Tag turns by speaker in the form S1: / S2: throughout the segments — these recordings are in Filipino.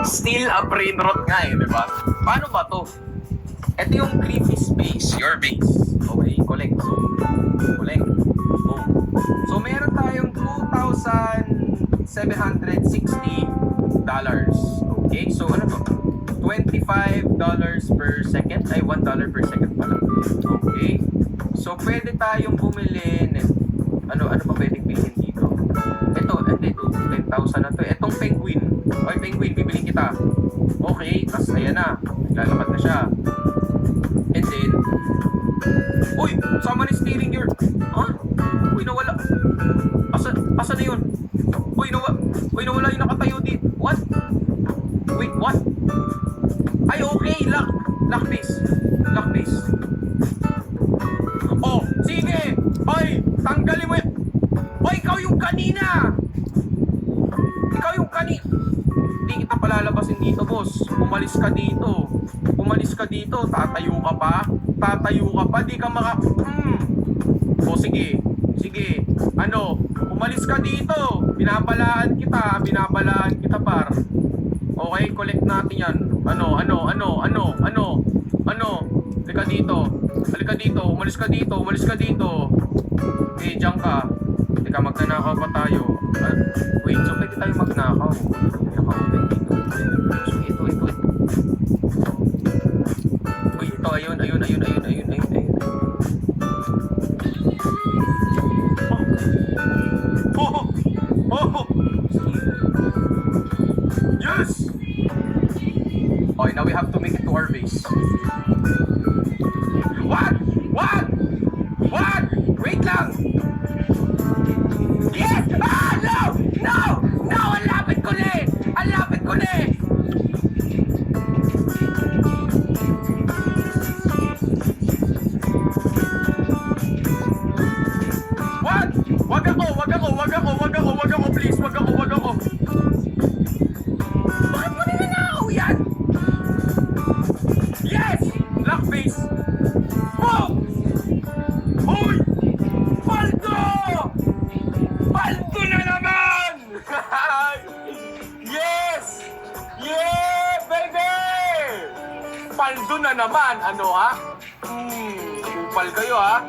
S1: Still a brain rot nga eh, di ba? Paano ba to? Ito yung Griffiths base, your base. Okay, collect. So, collect. Boom. So, meron tayong $2,760. Okay, so ano to? $25 per second. Ay, $1 per second pala. Okay. So, pwede tayong bumili ano ba pwedeng bilhin dito? Ito, 10,000 na to. Etong penguin. Oy, penguin, bibili kita. Okay, tas ayan na. Lalakad na siya. And then, uy, someone is stealing your... Huh? Uy, nawala. Asa na yun? Uy, nawala yung nakatayo dito. What? Wait, what? Ay, okay, lock base. Oh, sige! Oy, tanggalin mo yun. Oy, ikaw yung kanina! Hindi kita palalabasin dito, boss. Umalis ka dito. Tatayo ka pa. Di ka O, sige. Ano? Umalis ka dito. Binabalaan kita, par. Okay, collect natin yan. Ano? Halika dito. Umalis ka dito. Okay, diyan ka. Teka, magnanakaw pa tayo. Wait, so pwede tayo magnakaw. Naka-open dito. So, ito. Uy, ito, ayun. Oh! Yes! Okay, now we have to make it to our base. What? Wait lang! Yes! No! Ang lapit ko na eh! What? Wag ako, please, wag ako. Bakit mo ninanakaw yan? Yes! Lock base! Boom! Hoy! Paldo na naman! Yes! Yeah, baby! Paldo na naman, ano ha? Kupal kayo ha?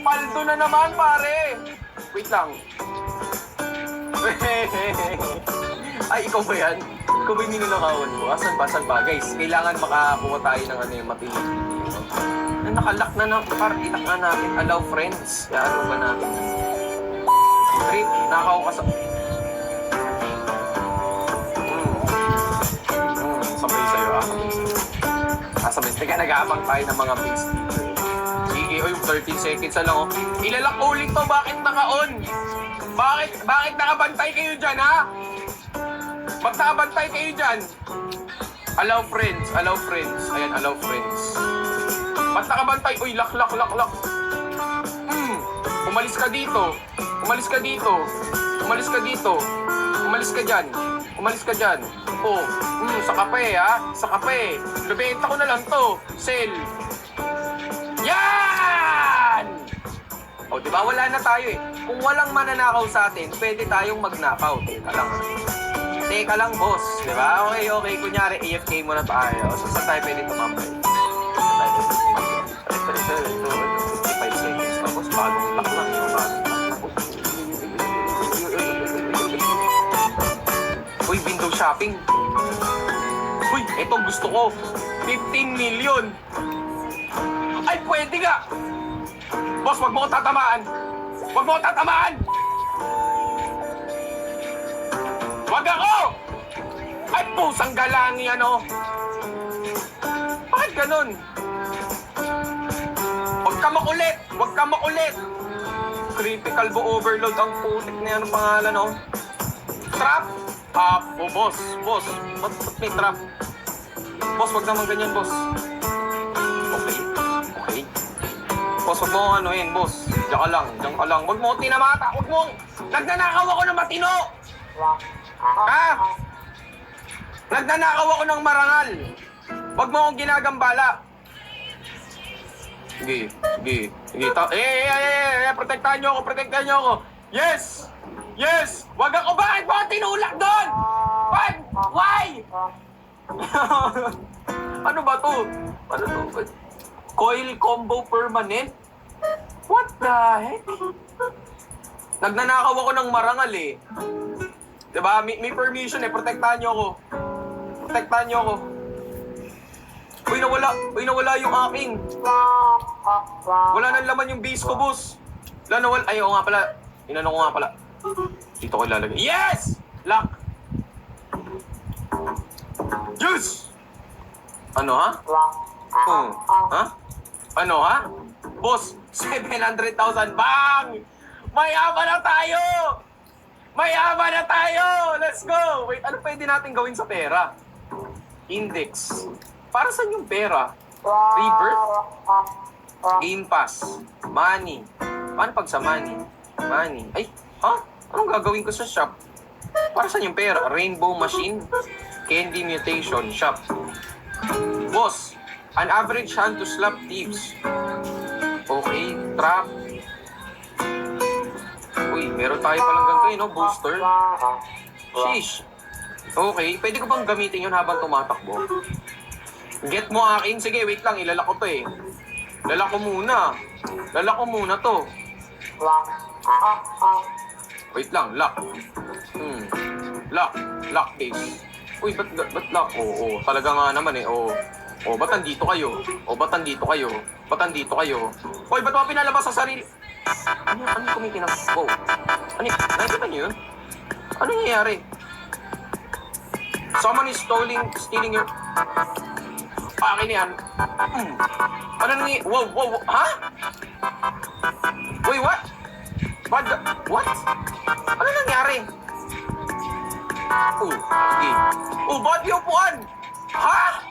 S1: Paldo na naman, pare! Wait lang. Ay, ikaw ba yan? Ikaw ba yung ninanakawan mo? Asan ba? Guys, kailangan makakuha tayo ng yung matindi. Nakalak na parang itak na natin. Allow friends. Ano ba natin? Trip, nakaw ka sa... Sabay sa'yo sabay. Teka, nag-aabang tayo ng mga base dito. Sige, yung 13 seconds na lang Ilalak ulit to, bakit naka-on? Bakit nakabantay kayo dyan, ha? Ba't nakabantay kayo dyan? Allow friends. Ayan, allow friends. Ba't nakabantay? Uy, lock. Umalis ka dyan. Oh, sa kape, ha? Sa kape. Nabenta ko na lang to. Sell. Yan! O, diba? Wala na tayo eh. Kung walang mananakaw sa atin, pwede tayong magnakaw. Teka lang, boss. Diba? Okay. Kunyari, AFK muna tayo. So, saan tayo pwede tumambay? 55 seconds. Tapos, bagong lock lang. Uy, window shopping. Uy, ito gusto ko. 15 million. Ay, pwede nga. Boss, wag mo ko tatamaan. Wag ako! Ay, pusang galangi, ano? Bakit ganun? Wag ka makulit. Critical overload ang putik na yan. Ang pangalan, oh. Trap? Boss. Ba't may trap? Boss, wag naman ganyan, boss. Okay. Boss, wag mo anuhin, boss. Diyan ka lang. Wag mo tinamata. Nagnanakaw ako ng matino. Ha? Nagnanakaw ako ng marangal. Wag mo akong ginagambala. Sige. Protektahan niyo ako. Yes! Wag ako. Bakit mo tinulak doon? Why? Ano ba to? Ano to? Coil combo permanent? What the heck? Nagnanakaw ako ng marangal eh. Diba? May permission eh. Protektahan nyo ako. Protektahan nyo ako. Uy, nawala yung aking. Wala nang laman yung base ko, boss. Nawala. Ay, oo nga pala. Inano ko nga pala. Dito ko ilalagay. Yes! Lock. Yes! Ano ha? Ha? Ano ha? Boss, 700,000. Bang! Mayaman na tayo! Mayaman na tayo! Let's go! Wait, ano pwede natin gawin sa pera? Index. Para saan yung pera? Rebirth? Game Pass. Money. Paano pag sa money? Money. Ay, ha? Anong gagawin ko sa shop? Para saan yung pera? Rainbow Machine? Candy Mutation. Shop. Boss, an average hand to slap thieves. Okay, trap. Uy, meron tayo palang ganito no? Booster. Sheesh. Okay, pwede ko bang gamitin yun habang tumatakbo? Get mo akin? Sige, wait lang, ilalak ko to eh. Lalak ko muna. Lalak ko muna to. Wait lang, lock. Lock. Lock base. Uy, ba't lock? Oo, talaga nga naman eh. Oo. Ba't nandito kayo? Ba't nandito kayo? Ba't nandito kayo? Uy, ba't mo pinalabas sa sarili? Ano kumikinang? Wow. Nakikita niyo yun? Ano nangyayari? Someone is stealing your... Akin yan. Ano nangyayari? Wow. Ha? Wait, what? What? Ano nangyari? Sige. Ba't yung upuan? Ha?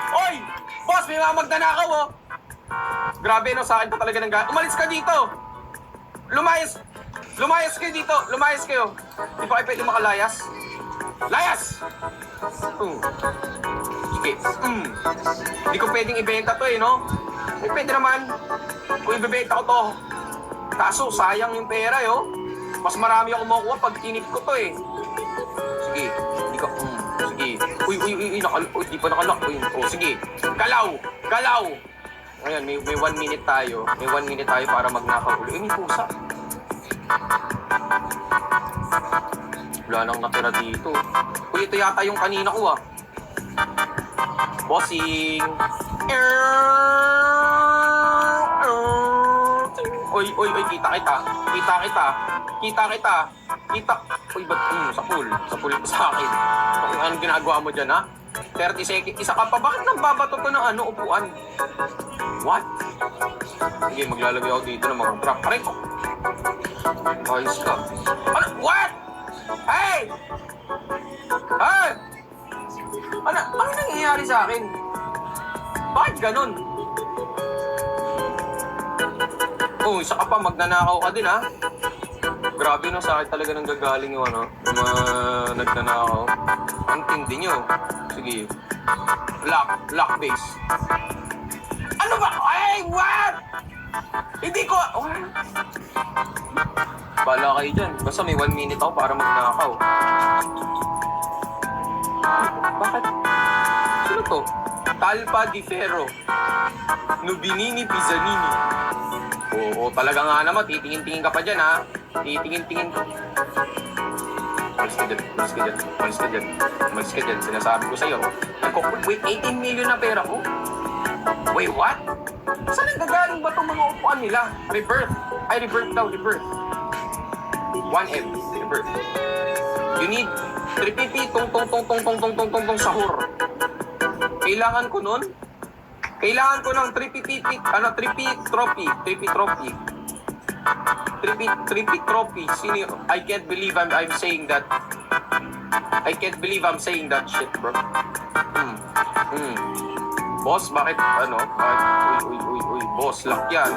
S1: Oy! Boss, may mga magnanakaw, oh. Grabe, no? Sa akin pa talaga ng umalis ka dito! Lumayas! Lumayas kayo dito! Lumayas kayo! Di pa kayo pwede makalayas? Layas! Sige. Hindi ko pwedeng ibenta to eh, no? Pwede naman. Kung ibebenta ko to. Kaso, sayang yung pera, yo. Mas marami ako makukuha pag tinip ko to eh. Sige. Hindi ka... Sige. Uy, di pa nakalock. Sige. Galaw! Ngayon, may 1 minute tayo. May 1 minute tayo para magnakaw ulit. May pusa. Wala nang natira dito. Uy, ito yata yung kanina ko ah. Bossing! Uy, kita kita. Uy, ba't sa pool sa akin. Anong ginagawa mo dyan, ha? 30 seconds. Isa ka pa, bakit nang babato to ng upuan? What? Sige, maglalagay ako dito ng mga trap. Aray ko! Ayos ka. Ano? What? Hey! Hey! Ano nangyayari sa akin? Bakit ganun? Isa ka pa, magnanakaw ka din, ha? Grabe no, sa akin talaga nang gagaling yung yung mga nagnanakaw. Ang tindi nyo. Sige. Lock base. Ano ba? Ay, what? Hindi ko... Bala kayo dyan. Basta may 1 minute ako para magnakaw. Bakit? Sino to? Talpa di Ferro. Nubinini Pizzanini. Oo, talaga nga naman. Titingin-tingin ka pa dyan, ha? Titingin-tingin ka. Malis ka dyan. Sinasabi ko sa'yo. Wait, 18 million na pera ko? Wait, what? Saan nagagaling ba itong mga upuan nila? Rebirth. 1M. Rebirth. You need 3PP tong sahur. Kailangan ko nun? Kailangan ko ng 3P trophy. Sino? I can't believe I'm saying that. I can't believe I'm saying that shit, bro. Boss, bakit Uy, boss, lock yan.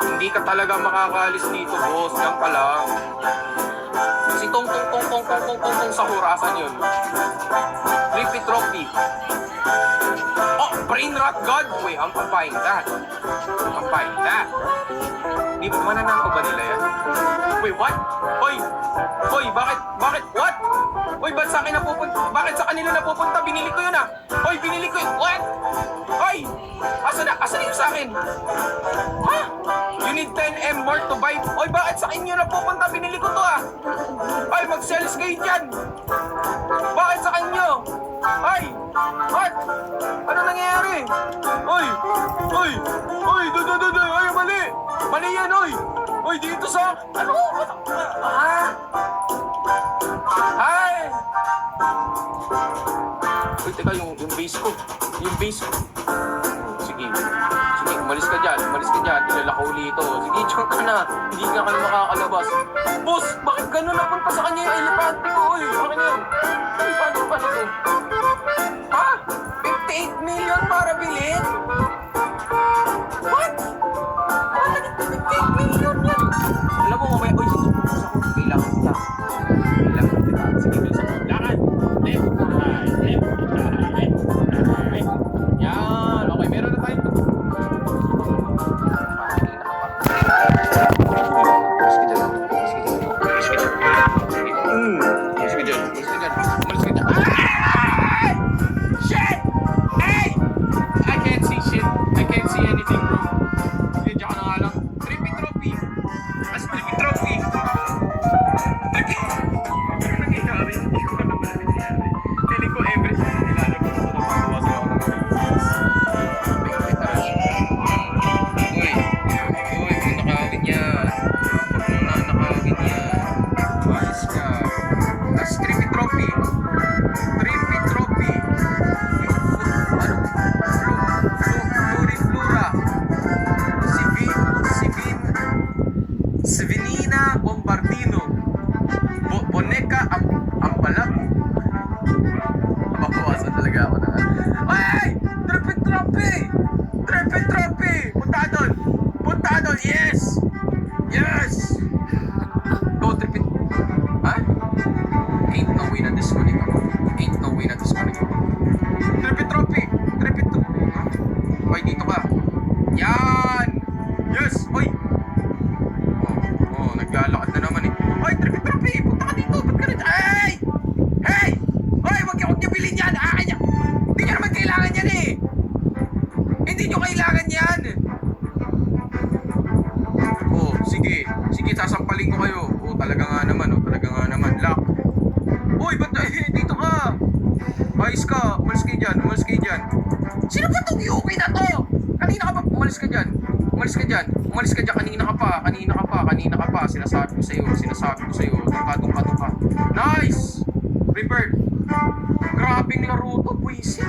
S1: Hindi ka talaga makakaalis dito, boss. Yan ka lang. Si tong sahur, asan yun? 3P trophy. Brain rot god? Wait, I'm buying that. Di ba mananakaw ba nila yan? Wait, what? Hoy, bakit? What? Uy, ba't sa akin napupunta? Bakit sa kanila napupunta? Binili ko yun ah. Uy, binili ko yun. What? Uy! Asan na yung sa akin? Ha? You need 10M more to buy. Uy, bakit sa inyo napupunta? Binili ko to ah. Uy, mag-sales kayo dyan. Bakit sa kanyo? Uy! What? Ano nangyayari? Uy! Uy! Uy! Uy, mali! Mali yan, uy! Uy, dito sa... Ano? Ah! Ay! Uy, teka, yung base ko. Yung base ko. Sige. Sige, umalis ka dyan. Umalis ka dyan. Kilala ko ulit ito. Sige, dyan ka na. Hindi ka kayo makakalabas. Boss, bakit gano'n napunta sa kanya yung elepante ko? Uy, akin na yun. Uy, paano to? Ha? 58 million para bilhin? What? Wala naging 58 million yan. Alam mo, mamaya, uy, sige, kailangan kita. Kailangan kita. Sige, bilisan mo. Lakad. Left, right, left, right, right. Yan. Okay, meron na tayo. Shit! Hey! I can't see shit. I can't see anything, bro. Sige, dyan ka na nga lang. Trippy trophy. As trippy trophy. Trippy. Ano nangyayari? Hindi ko alam na nangyayari. Feeling ko everything nilalagay ko na pagkawas ako ng Uy, kung nakawin yan. Huwag mo na nakawin yan. Ayos ka. As trippy trophy. Trippy trophy. Floriflora. Svenina Bombardino. Boneca Ambalag. Mabawasan talaga ako na. Ay! Trippy trophy! Trippy trophy! Punta doon! Punta doon! Yes! Yes! Go trippy. Ha? Ain't no way na disconnect ako. Ain't no way na disconnect ako. Trippy trophy! Trippy trophy! Hoy, dito ka. Yan! Yes! Hoy! Oh, naglalakad na naman eh. Hoy, trippy trophy! Punta ka dito! Ba't ka rin? Hey! Hey! Hoy, wag niyo bilhin yan! Akin yan! Hindi niyo naman kailangan yan eh! Hindi niyo kailangan yan! Oh, sige. Sige, sasampalin ko kayo. Oh, talaga nga naman. Oh, talaga nga naman. Lock. Uy, ba't dito ka? Ayos ka. Umalis kayo dyan. Umalis kayo dyan. Sino ba itong Yuki na to? Kanina ka pa. Umalis ka dyan. Umalis ka dyan. Umalis ka dyan. Kanina ka pa. Kanina ka pa. Kanina ka pa. Sinasabi ko sa'yo. Sinasabi ko sa'yo. Tungka. Nice! Rebirth. Grabing laro to, buwisit.